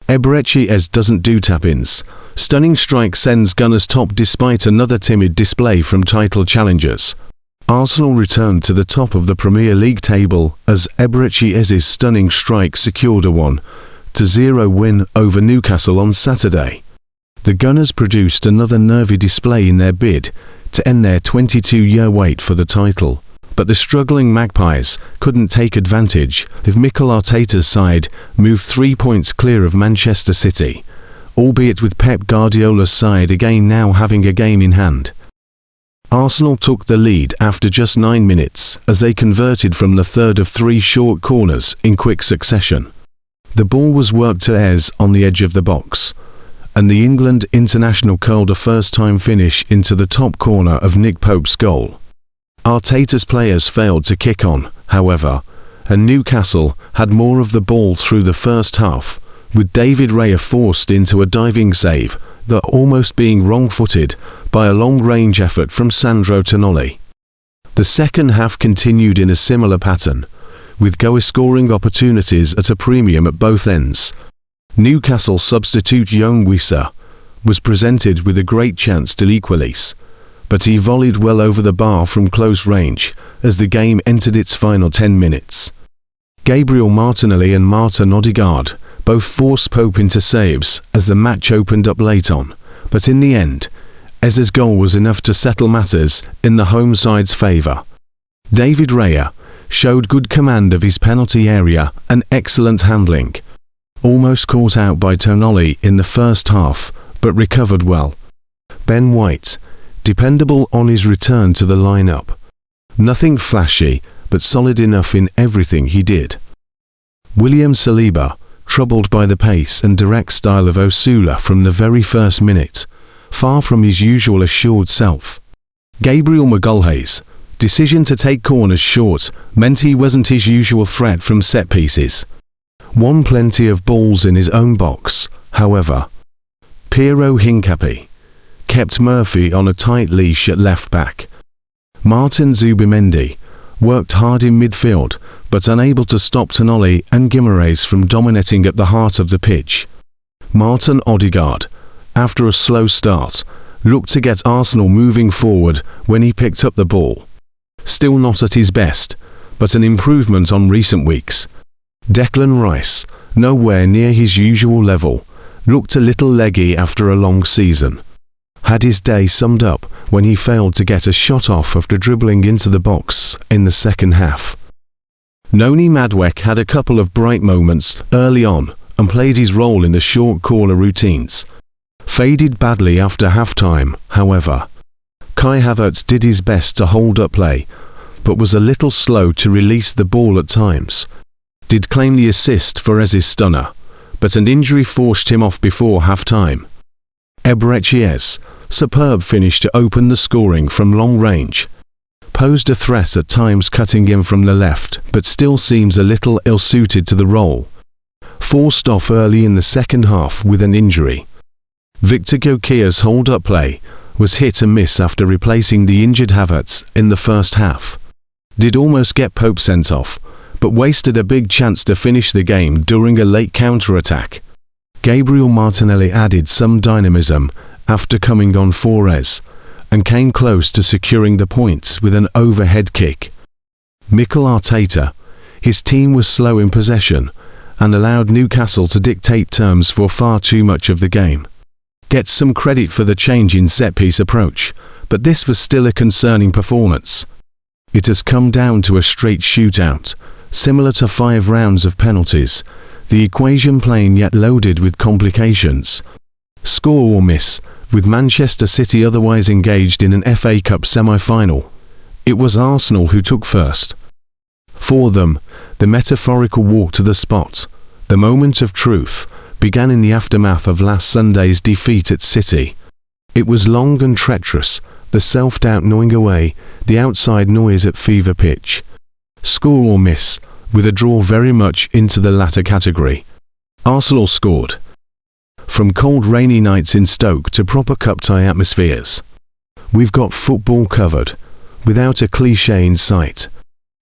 Eberechi doesn't do tap-ins. Stunning strike sends Gunners top despite another timid display from title challengers. Arsenal returned to the top of the Premier League table as Eberechi's stunning strike secured a 1-0 win over Newcastle on Saturday. The Gunners produced another nervy display in their bid to end their 22-year wait for the title, but the struggling Magpies couldn't take advantage if Mikel Arteta's side moved 3 points clear of Manchester City, albeit with Pep Guardiola's side again now having a game in hand. Arsenal took the lead after just 9 minutes as they converted from the third of 3 short corners in quick succession. The ball was worked to Ez on the edge of the box, and the England international curled a first-time finish into the top corner of Nick Pope's goal. Arteta's players failed to kick on, however, and Newcastle had more of the ball through the first half, with David Raya forced into a diving save that almost being wrong-footed by a long-range effort from Sandro Tonali. The second half continued in a similar pattern, with goal-scoring opportunities at a premium at both ends. Newcastle substitute Young Wissa was presented with a great chance to equalise, but he volleyed well over the bar from close range as the game entered its final 10 minutes. Gabriel Martinelli and Martinodegaard both forced Pope into saves as the match opened up late on, but in the end, Ez's goal was enough to settle matters in the home side's favour. David Raya showed good command of his penalty area and excellent handling. Almost caught out by Tonali in the first half, but recovered well. Ben White, dependable on his return to the lineup. Nothing flashy, but solid enough in everything he did. William Saliba, troubled by the pace and direct style of Osula from the very first minute, far from his usual assured self. Gabriel Magalhaes' decision to take corners short meant he wasn't his usual threat from set pieces. Won plenty of balls in his own box, however. Piero Hincapié kept Murphy on a tight leash at left back. Martin Zubimendi worked hard in midfield, but unable to stop Tonali and Guimaraes from dominating at the heart of the pitch. Martinodegaard, after a slow start, looked to get Arsenal moving forward when he picked up the ball. Still not at his best, but an improvement on recent weeks. Declan Rice, nowhere near his usual level, looked a little leggy after a long season. Had his day summed up when he failed to get a shot off after dribbling into the box in the second half. Noni Madueke had a couple of bright moments early on and played his role in the short corner routines. Faded badly after half-time, however. Kai Havertz did his best to hold up play, but was a little slow to release the ball at times. Did claim the assist for Ez's stunner, but an injury forced him off before half-time. Eberechi's superb finish to open the scoring from long range posed a threat at times, cutting in from the left, but still seems a little ill-suited to the role. Forced off early in the second half with an injury. Victor Gyökeres's hold-up play was hit and miss after replacing the injured Havertz in the first half. Did almost get Pope sent off, but wasted a big chance to finish the game during a late counter-attack. Gabriel Martinelli added some dynamism after coming on for Ez, and came close to securing the points with an overhead kick. Mikel Arteta, his team was slow in possession, and allowed Newcastle to dictate terms for far too much of the game. Gets some credit for the change in set-piece approach, but this was still a concerning performance. It has come down to a straight shootout, similar to 5 rounds of penalties, the equation plain yet loaded with complications. Score or miss, with Manchester City otherwise engaged in an FA Cup semi-final. It was Arsenal who took first. For them, the metaphorical walk to the spot, the moment of truth, began in the aftermath of last Sunday's defeat at City. It was long and treacherous, the self-doubt gnawing away, the outside noise at fever pitch. Score or miss, with a draw very much into the latter category. Arsenal scored. From cold rainy nights in Stoke to proper cup tie atmospheres. We've got football covered, without a cliché in sight.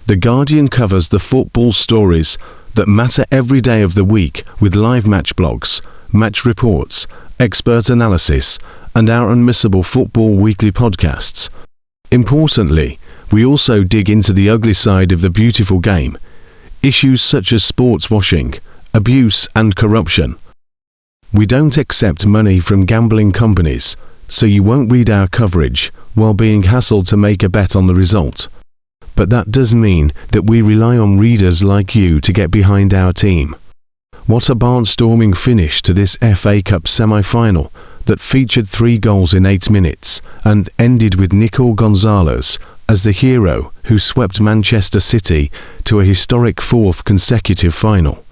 The Guardian covers the football stories that matter every day of the week with live match blogs, match reports, expert analysis, and our unmissable Football Weekly podcasts. Importantly, we also dig into the ugly side of the beautiful game, issues such as sports washing, abuse, and corruption. We don't accept money from gambling companies, so you won't read our coverage while being hassled to make a bet on the result. But that does mean that we rely on readers like you to get behind our team. What a barnstorming finish to this FA Cup semi-final that featured 3 goals in 8 minutes and ended with Nico Gonzalez as the hero who swept Manchester City to a historic 4th consecutive final.